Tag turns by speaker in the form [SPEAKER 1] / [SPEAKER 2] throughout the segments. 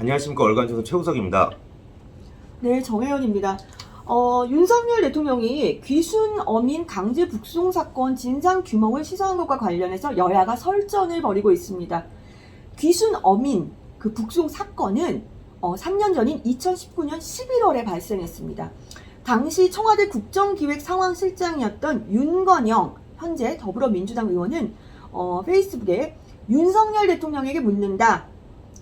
[SPEAKER 1] 안녕하십니까. 얼간조선 최우석입니다.
[SPEAKER 2] 네, 정혜연입니다. 윤석열 대통령이 귀순 어민 강제 북송 사건 진상 규명을 시사한 것과 관련해서 여야가 설전을 벌이고 있습니다. 귀순 어민 그 북송 사건은 3년 전인 2019년 11월에 발생했습니다. 당시 청와대 국정기획상황실장이었던 윤건영 현재 더불어민주당 의원은 페이스북에 윤석열 대통령에게 묻는다.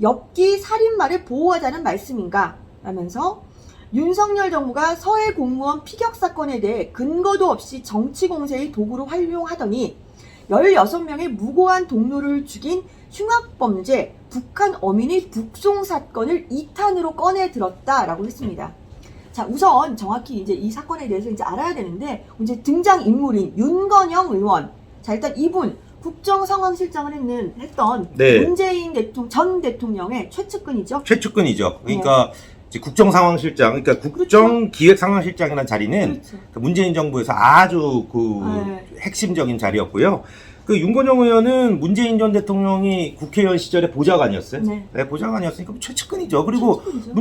[SPEAKER 2] 엽기 살인마를 보호하자는 말씀인가? 라면서 윤석열 정부가 서해 공무원 피격 사건에 대해 근거도 없이 정치 공세의 도구로 활용하더니 16명의 무고한 동료를 죽인 흉악범죄 북한 어민의 북송 사건을 2탄으로 꺼내 들었다라고 했습니다. 자, 우선 정확히 이제 이 사건에 대해서 이제 알아야 되는데 이제 등장 인물인 윤건영 의원. 자, 일단 이분 국정상황실장을 했던
[SPEAKER 1] 네.
[SPEAKER 2] 문재인 전 대통령의 최측근이죠.
[SPEAKER 1] 최측근이죠. 그러니까 이제 국정상황실장, 그러니까 국정기획상황실장이라는 자리는
[SPEAKER 2] 그렇죠.
[SPEAKER 1] 문재인 정부에서 아주 핵심적인 자리였고요. 그 윤건영 의원은 문재인 전 대통령이 국회의원 시절에 보좌관이었어요.
[SPEAKER 2] 네.
[SPEAKER 1] 네, 보좌관이었으니까 최측근이죠. 그리고
[SPEAKER 2] 최측근이죠.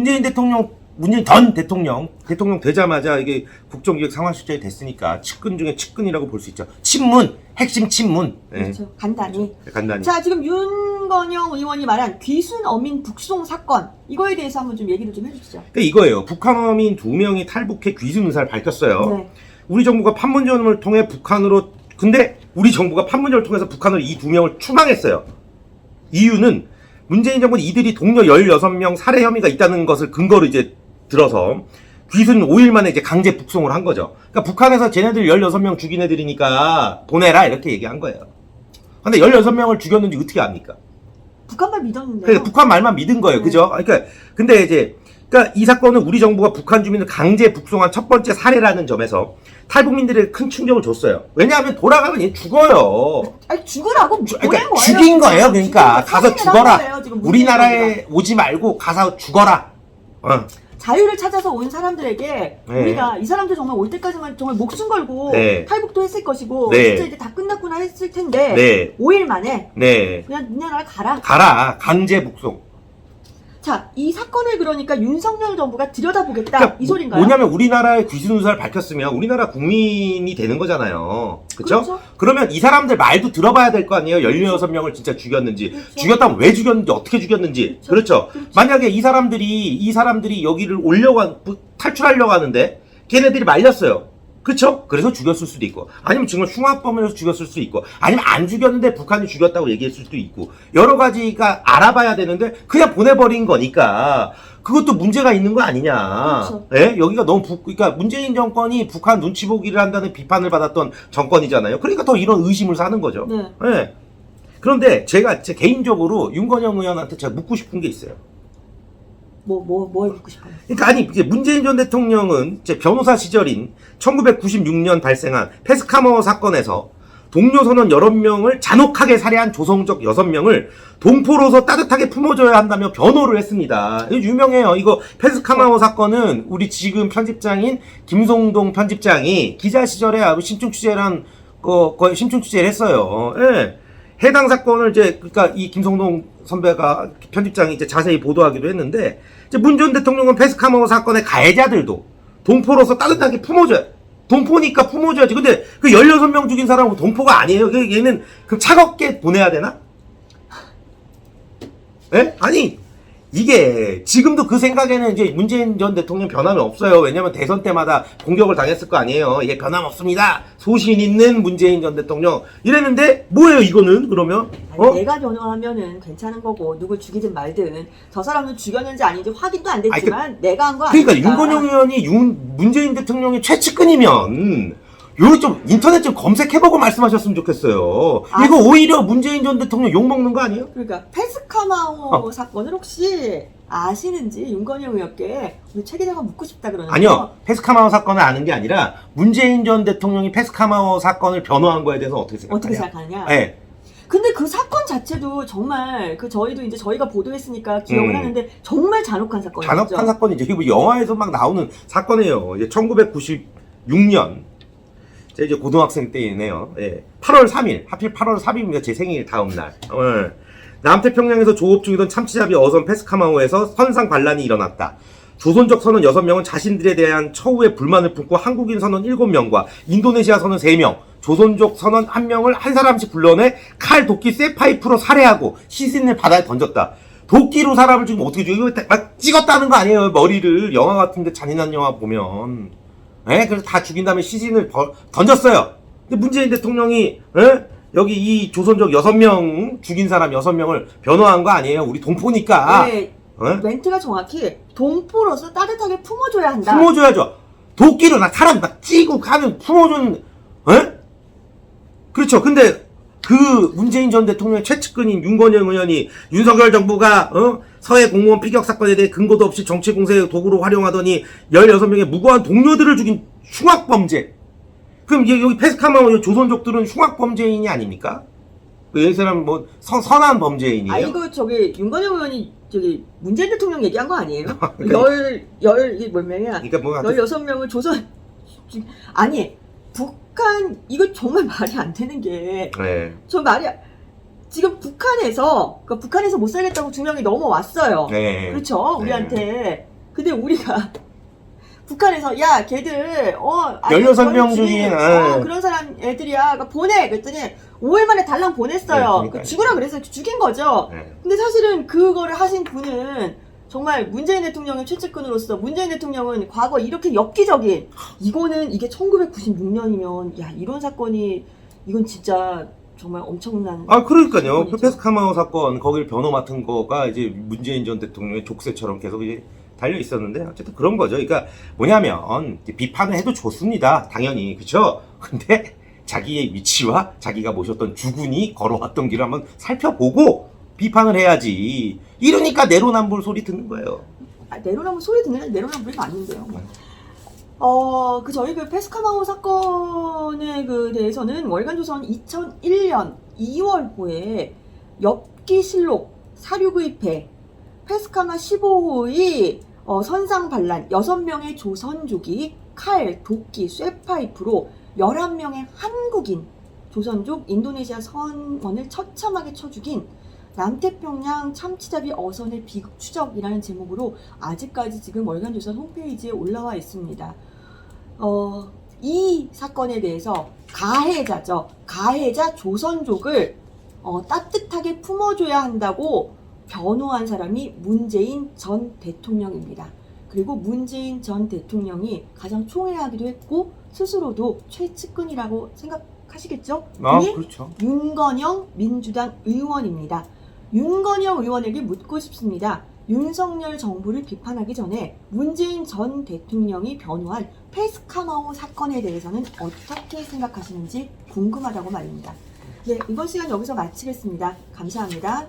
[SPEAKER 1] 문재인 전 대통령 되자마자 이게 국정기획상황실장이 됐으니까 측근 중에 측근이라고 볼 수 있죠. 친문, 핵심 친문. 네.
[SPEAKER 2] 그렇죠. 간단히.
[SPEAKER 1] 간단히.
[SPEAKER 2] 자, 지금 윤건영 의원이 말한 귀순 어민 북송 사건 이거에 대해서 한번 좀 얘기를 좀 해주시죠.
[SPEAKER 1] 그러니까 이거예요. 북한 어민 2명이 탈북해 귀순 의사를 밝혔어요.
[SPEAKER 2] 네.
[SPEAKER 1] 우리 정부가 판문점을 통해 근데 우리 정부가 판문점을 통해서 북한으로 이 2명을 추방했어요. 이유는 문재인 정부는 이들이 동료 16명 살해 혐의가 있다는 것을 근거로 이제 들어서 귀순 5일 만에 이제 강제 북송을 한 거죠. 그러니까 북한에서 쟤네들 16명 죽인 애들이니까 보내라 이렇게 얘기한 거예요. 근데 16명을 죽였는지 어떻게 압니까?
[SPEAKER 2] 북한 말 믿었는데요.
[SPEAKER 1] 그러니까 북한 말만 믿은 거예요.
[SPEAKER 2] 네.
[SPEAKER 1] 그죠? 근데 이제 이 사건은 우리 정부가 북한 주민을 강제 북송한 첫 번째 사례라는 점에서 탈북민들에게 큰 충격을 줬어요. 왜냐하면 돌아가면 얘 죽어요.
[SPEAKER 2] 아니, 죽으라고 보낸
[SPEAKER 1] 그러니까
[SPEAKER 2] 거예요.
[SPEAKER 1] 죽인 거예요. 그러니까 가서 죽어라.
[SPEAKER 2] 거예요, 지금
[SPEAKER 1] 우리나라에 오지 말고 가서 죽어라.
[SPEAKER 2] 자유를 찾아서 온 사람들에게
[SPEAKER 1] 네.
[SPEAKER 2] 우리가 이 사람들 정말 올 때까지만 정말 목숨 걸고
[SPEAKER 1] 네.
[SPEAKER 2] 탈북도 했을 것이고
[SPEAKER 1] 네.
[SPEAKER 2] 진짜 이제 다 끝났구나 했을 텐데
[SPEAKER 1] 네.
[SPEAKER 2] 5일 만에
[SPEAKER 1] 네.
[SPEAKER 2] 그냥 니네 나라 가라.
[SPEAKER 1] 가라. 강제 북송.
[SPEAKER 2] 자, 이 사건을 그러니까 윤석열 정부가 들여다보겠다 이 소린가요?
[SPEAKER 1] 뭐냐면 우리나라의 귀순 의사를 밝혔으면 우리나라 국민이 되는 거잖아요. 그쵸?
[SPEAKER 2] 그렇죠.
[SPEAKER 1] 그러면 이 사람들 말도 들어봐야 될 거 아니에요. 16명을 진짜 죽였는지.
[SPEAKER 2] 그렇죠.
[SPEAKER 1] 죽였다면 왜 죽였는지, 어떻게 죽였는지. 그렇죠.
[SPEAKER 2] 그렇죠.
[SPEAKER 1] 만약에 이 사람들이 여기를 탈출하려고 하는데 걔네들이 말렸어요. 그쵸? 그래서 죽였을 수도 있고, 아니면 정말 흉악범이라서 죽였을 수도 있고, 아니면 안 죽였는데 북한이 죽였다고 얘기했을 수도 있고, 여러 가지가 알아봐야 되는데 그냥 보내버린 거니까 그것도 문제가 있는 거 아니냐.
[SPEAKER 2] 그렇죠.
[SPEAKER 1] 예? 여기가 너무 그러니까 문재인 정권이 북한 눈치 보기를 한다는 비판을 받았던 정권이잖아요. 그러니까 더 이런 의심을 사는 거죠.
[SPEAKER 2] 네.
[SPEAKER 1] 예. 그런데 제가 제 개인적으로 윤건영 의원한테 제가 묻고 싶은 게 있어요.
[SPEAKER 2] 뭐 해보고 싶어요?
[SPEAKER 1] 그러니까 아니 이제 문재인 전 대통령은 제 변호사 시절인 1996년 발생한 패스카머 사건에서 동료 선원 여러 명을 잔혹하게 살해한 조성적 6명을 동포로서 따뜻하게 품어줘야 한다며 변호를 했습니다. 이거 유명해요. 이거 패스카머 사건은 우리 지금 편집장인 김송동 편집장이 기자 시절에 아주 심층 취재를 심층 취재를 했어요. 예. 해당 사건을 그러니까 이 김성동 선배가 편집장이 이제 자세히 보도하기도 했는데, 이제 문 전 대통령은 패스카머 사건의 가해자들도 동포로서 따뜻하게 품어줘야, 동포니까 품어줘야지. 근데 그 16명 죽인 사람은 동포가 아니에요. 얘는 그럼 차갑게 보내야 되나? 예? 아니, 이게 지금도 그 생각에는 이제 문재인 전 대통령 변함이 없어요. 왜냐면 대선 때마다 공격을 당했을 거 아니에요. 이게 변함없습니다. 소신 있는 문재인 전 대통령 이랬는데 뭐예요 이거는 그러면?
[SPEAKER 2] 아니, 내가 변호하면은 괜찮은 거고 누굴 죽이든 말든 저 사람은 죽였는지 아닌지 확인도 안 됐지만 내가 한 거 아니니까.
[SPEAKER 1] 그러니까 윤건영 의원이 문재인 대통령의 최측근이면 요거 좀 인터넷 좀 검색해보고 말씀하셨으면 좋겠어요. 이거 오히려 문재인 전 대통령 욕먹는 거 아니에요?
[SPEAKER 2] 그러니까 패스카마오 사건을 혹시 아시는지 윤건영 의원께 우리 최 기자가 묻고 싶다 그러는데.
[SPEAKER 1] 아니요. 패스카마오 사건을 아는 게 아니라 문재인 전 대통령이 패스카마오 사건을 변호한 거에 대해서 어떻게
[SPEAKER 2] 생각하느냐?
[SPEAKER 1] 네.
[SPEAKER 2] 근데 그 사건 자체도 정말 저희도 이제 저희가 보도했으니까 기억을 하는데 정말 잔혹한 사건이죠.
[SPEAKER 1] 잔혹한 사건이죠. 이게 뭐 영화에서 막 나오는 사건이에요. 이제 1996년 제 이제 고등학생 때이네요. 예. 8월 3일 하필 8월 3일입니다. 제 생일 다음 날. 남태평양에서 조업 중이던 참치잡이 어선 페스카마오에서 선상 반란이 일어났다. 조선족 선원 6명은 자신들에 대한 처우에 불만을 품고 한국인 선원 7명과 인도네시아 선원 3명, 조선족 선원 1명을 한 사람씩 불러내 칼, 도끼, 쇠파이프로 살해하고 시신을 바다에 던졌다. 도끼로 사람을 지금 어떻게 죽여? 이거 막 찍었다는 거 아니에요? 머리를. 영화 같은데 잔인한 영화 보면. 그래서 다 죽인 다음에 시신을 던졌어요. 근데 문재인 대통령이 여기 이 조선족 6명 죽인 사람 6명을 변호한 거 아니에요? 우리 동포니까.
[SPEAKER 2] 네, 멘트가 정확히 동포로서 따뜻하게 품어줘야 한다.
[SPEAKER 1] 품어줘야죠. 도끼로 나 사람 막 찌고 가면 품어주는, 그렇죠. 근데 그 문재인 전 대통령의 최측근인 윤건영 의원이 윤석열 정부가 서해 공무원 피격 사건에 대해 근거도 없이 정치 공세의 도구로 활용하더니 16명의 무고한 동료들을 죽인 흉악범죄. 그럼 여기 페스카마오 조선족들은 흉악범죄인이 아닙니까? 이 사람 뭐 선한 범죄인이에요?
[SPEAKER 2] 아 이거 저기 윤건영 의원이 저기 문재인 대통령 얘기한 거 아니에요? 이게 몇 명이야?
[SPEAKER 1] 그러니까 뭐
[SPEAKER 2] 16명을 조선 아니 북한 이거 정말 말이 안 되는 게 저 말이 지금 북한에서 그러니까 북한에서 못 살겠다고 2명이 넘어왔어요.
[SPEAKER 1] 네.
[SPEAKER 2] 그렇죠? 우리한테. 근데 우리가 북한에서 야 걔들
[SPEAKER 1] 16명 중에
[SPEAKER 2] 그런 사람 애들이야 그러니까 보내 그랬더니 5일 만에 달랑 보냈어요.
[SPEAKER 1] 네,
[SPEAKER 2] 죽으라 그래서 죽인 거죠.
[SPEAKER 1] 네.
[SPEAKER 2] 근데 사실은 그거를 하신 분은 정말 문재인 대통령의 최측근으로서 문재인 대통령은 과거 이렇게 엽기적인 이게 1996년이면 야 이런 사건이 이건 진짜 정말 엄청난
[SPEAKER 1] 그러니까요.
[SPEAKER 2] 사건이죠.
[SPEAKER 1] 그 페스카마오 사건 거길 변호 맡은 거가 이제 문재인 전 대통령의 족쇄처럼 계속 이제 달려 있었는데 어쨌든 그런 거죠. 그러니까 뭐냐면 비판을 해도 좋습니다. 당연히 그렇죠. 근데 자기의 위치와 자기가 모셨던 주군이 걸어왔던 길을 한번 살펴보고 비판을 해야지. 이러니까 내로남불 소리 듣는 거예요.
[SPEAKER 2] 내로남불 소리 듣는 게 내로남불이 맞는데요. 저희 그 페스카마오 사건에 대해서는 월간조선 2001년 2월호에 엽기실록 사륙의 페스카마 15호의 선상반란 6명의 조선족이 칼, 도끼, 쇠파이프로 11명의 한국인 조선족 인도네시아 선원을 처참하게 쳐 죽인 남태평양 참치잡이 어선의 비극 추적이라는 제목으로 아직까지 지금 월간조선 홈페이지에 올라와 있습니다. 이 사건에 대해서 가해자 조선족을 따뜻하게 품어줘야 한다고 변호한 사람이 문재인 전 대통령입니다. 그리고 문재인 전 대통령이 가장 총애하기도 했고 스스로도 최측근이라고 생각하시겠죠?
[SPEAKER 1] 그렇죠.
[SPEAKER 2] 윤건영 민주당 의원입니다. 윤건영 의원에게 묻고 싶습니다. 윤석열 정부를 비판하기 전에 문재인 전 대통령이 변호한 페스카마오 사건에 대해서는 어떻게 생각하시는지 궁금하다고 말입니다. 네, 이번 시간 여기서 마치겠습니다. 감사합니다.